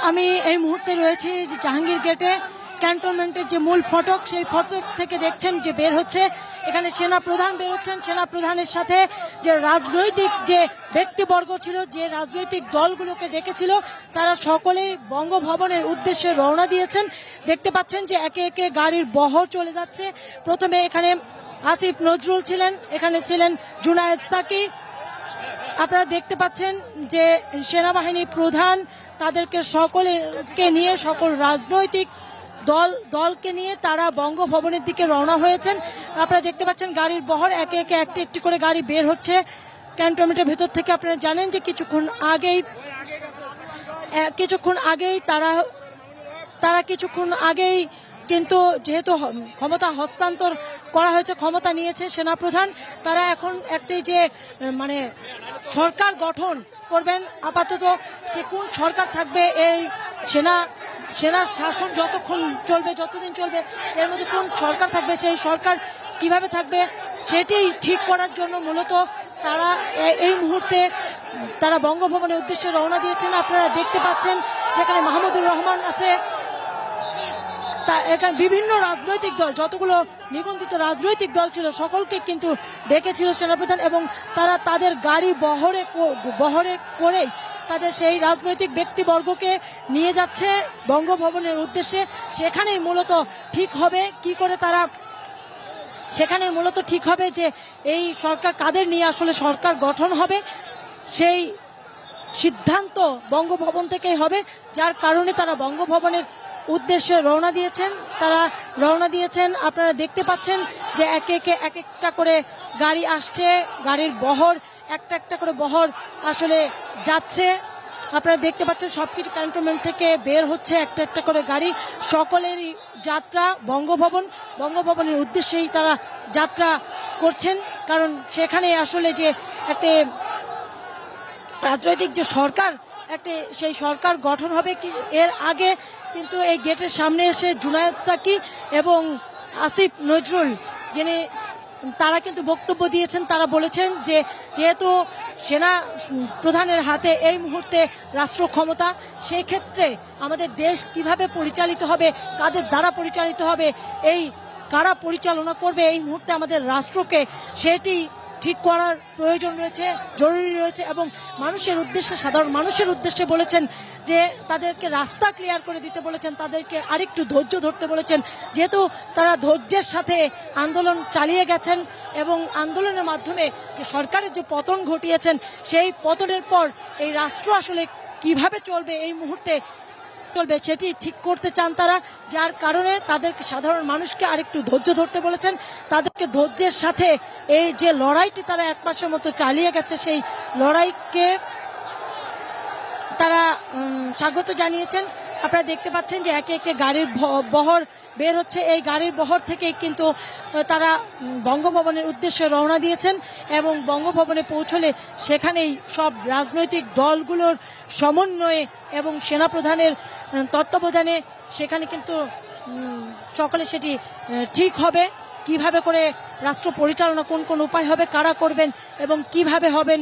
আমি এই মুহূর্তে রয়েছি যে জাহাঙ্গীর গেটে ক্যান্টনমেন্টের যে মূল ফটক, সেই ফটক থেকে দেখছেন যে বের হচ্ছে এখানে সেনা প্রধান বের হচ্ছেন। সেনা প্রধানের সাথে যে রাজনৈতিক যে ব্যক্তিবর্গ ছিল, যে রাজনৈতিক দলগুলোকে ডেকেছিল, তারা সকলেই বঙ্গভবনের উদ্দেশ্যে রওনা দিয়েছেন। দেখতে পাচ্ছেন যে একে একে গাড়ির বহর চলে যাচ্ছে। প্রথমে এখানে আসিফ নজরুল ছিলেন, এখানে ছিলেন জুনায়েদ সাকি। আপনারা দেখতে পাচ্ছেন যে সেনাবাহিনী প্রধান তাদেরকে সকলকে নিয়ে, সকল রাজনৈতিক দলকে নিয়ে তারা বঙ্গভবনের দিকে রওনা হয়েছেন। আপনারা দেখতে পাচ্ছেন গাড়ির বহর একে একে একটি একটি করে গাড়ি বের হচ্ছে ক্যান্টনমেন্টের ভেতর থেকে। আপনারা জানেন যে কিছুক্ষণ আগেই কিন্তু যেহেতু ক্ষমতা হস্তান্তর করা হয়েছে, ক্ষমতা নিয়েছে সেনাপ্রধান, তারা এখন একটি যে সরকার গঠন করবেন। আপাতত সে কোন সরকার থাকবে, এই সেনা শাসন যতদিন চলবে এর মধ্যে কোন সরকার থাকবে, সেই সরকার কিভাবে থাকবে সেটি ঠিক করার জন্য মূলত তারা এই মুহূর্তে তারা বঙ্গভবনের উদ্দেশ্যে রওনা দিয়েছেন। আপনারা দেখতে পাচ্ছেন যেখানে মাহমুদুর রহমান আছে, এখানে বিভিন্ন রাজনৈতিক দল, যতগুলো নিবন্ধিত রাজনৈতিক দল ছিল সকলকে কিন্তু ডেকেছিল সেনাপ্রধান, এবং তারা তাদের গাড়ি বহরে করেই তাদের সেই রাজনৈতিক ব্যক্তিবর্গকে নিয়ে যাচ্ছে বঙ্গভবনের উদ্দেশ্যে। সেখানেই মূলত ঠিক হবে যে এই সরকার কাদের নিয়ে আসলে সরকার গঠন হবে, সেই সিদ্ধান্ত বঙ্গভবন থেকেই হবে। যার কারণে তারা বঙ্গভবনের উদ্দেশ্যে রওনা দিয়েছেন। আপনারা দেখতে পাচ্ছেন যে একে একে এক একটা করে গাড়ি আসছে, গাড়ির বহর একটা একটা করে বহর আসলে যাচ্ছে। আপনারা দেখতে পাচ্ছেন সবকিছু ক্যান্টনমেন্ট থেকে বের হচ্ছে একটা একটা করে গাড়ি। সকলেরই যাত্রা বঙ্গভবনের উদ্দেশ্যেই তারা যাত্রা করছেন, কারণ সেখানে আসলে যে একটা রাজনৈতিক যে সরকার, সেই সরকার গঠন হবে কি এর আগে কিন্তু এই গেটের সামনে এসে জুনায়েদ সাকি এবং আসিফ নজরুল যিনি তারা কিন্তু বক্তব্য দিয়েছেন। তারা বলেছেন যে যেহেতু সেনা প্রধানের হাতে এই মুহূর্তে রাষ্ট্র ক্ষমতা, সেই ক্ষেত্রে আমাদের দেশ কিভাবে পরিচালিত হবে, কাদের দ্বারা পরিচালিত হবে, কারা পরিচালনা করবে এই মুহূর্তে আমাদের রাষ্ট্রকে, সেটি ঠিক করার প্রয়োজন রয়েছে, জরুরি রয়েছে। এবং সাধারণ মানুষের উদ্দেশ্যে বলেছেন যে তাদেরকে রাস্তা ক্লিয়ার করে দিতে বলেছেন, তাদেরকে আরেকটু ধৈর্য ধরতে বলেছেন, যেহেতু তারা ধৈর্যের সাথে আন্দোলন চালিয়ে গেছেন এবং আন্দোলনের মাধ্যমে যে সরকারের যে পতন ঘটিয়েছেন, সেই পতনের পর এই রাষ্ট্র আসলে কিভাবে চলবে, এই মুহূর্তে চলবে সেটি ঠিক করতে চান তারা। যার কারণে তাদেরকে, সাধারণ মানুষকে আরেকটু ধৈর্য ধরতে বলেছেন, তাদেরকে ধৈর্যের সাথে এই যে লড়াইটি তারা এক মাসের মতো চালিয়ে গেছে, সেই লড়াইকে তারা স্বাগত জানিয়েছেন। আপনারা দেখতে পাচ্ছেন যে একে একে গাড়ির বহর বের হচ্ছে। এই গাড়ির বহর থেকে কিন্তু তারা বঙ্গভবনের উদ্দেশ্যে রওনা দিয়েছেন, এবং বঙ্গভবনে পৌঁছলে সেখানেই সব রাজনৈতিক দলগুলোর সমন্বয়ে এবং সেনাপ্রধানের তত্ত্বাবধানে সেখানে কিন্তু সকলে সেটি ঠিক হবে, কিভাবে করে রাষ্ট্র পরিচালনা, কোন কোন উপায় হবে, কারা করবেন এবং কিভাবে হবেন,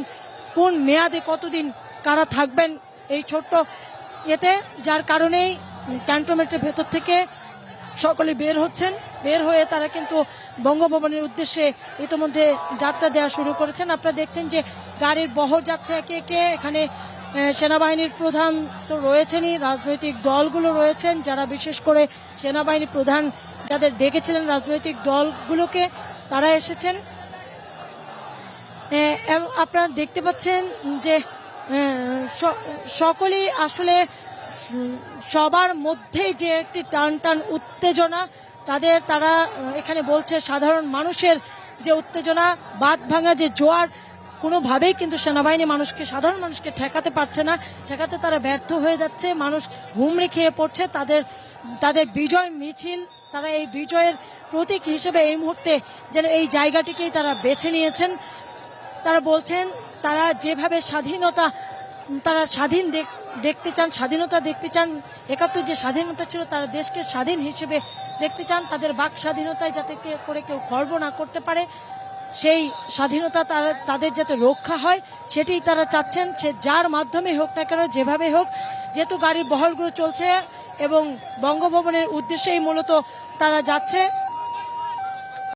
কোন মেয়াদে কতদিন কারা থাকবেন এই ছোট্ট এতে। যার কারণেই ক্যান্টনমেন্টের ভেতর থেকে সকলে বের হয়ে তারা কিন্তু বঙ্গভবনের উদ্দেশ্যে ইতিমধ্যে যাত্রা দেওয়া শুরু করেছেন। আপনারা দেখছেন যে গাড়ির বহর যাচ্ছে একে একে। এখানে সেনাবাহিনীর প্রধান তো রয়েছেনই, রাজনৈতিক দলগুলো রয়েছেন, যারা বিশেষ করে সেনাবাহিনী প্রধান যাদের ডেকেছিলেন রাজনৈতিক দলগুলোকে, তারা এসেছেন। আপনারা দেখতে পাচ্ছেন যে সকলেই আসলে সবার মধ্যেই যে একটি টান উত্তেজনা তারা এখানে বলছে, সাধারণ মানুষের যে উত্তেজনা, বাঁধ ভাঙা যে জোয়ার, কোনোভাবেই কিন্তু সেনাবাহিনী সাধারণ মানুষকে ঠেকাতে পারছে না, ঠেকাতে তারা ব্যর্থ হয়ে যাচ্ছে। মানুষ হুমড়ি খেয়ে পড়ছে। তাদের বিজয় মিছিল, তারা এই বিজয়ের প্রতীক হিসেবে এই মুহূর্তে যেন এই জায়গাটিকেই তারা বেছে নিয়েছেন। তারা বলছেন তারা যেভাবে স্বাধীনতা দেখতে চান, ৭১ যে স্বাধীনতা ছিল, তারা দেশকে স্বাধীন হিসেবে দেখতে চান। তাদের বাক স্বাধীনতায় যাতে করে কেউ খর্ব না করতে পারে, সেই স্বাধীনতা তাদের যাতে রক্ষা হয় সেটি তারা চাচ্ছেন, সে যার মাধ্যমে হোক না কেন, যেভাবে হোক, যেহেতু গাড়ির বহরগুলো চলছে এবং বঙ্গভবনের উদ্দেশ্যেই মূলত তারা যাচ্ছে।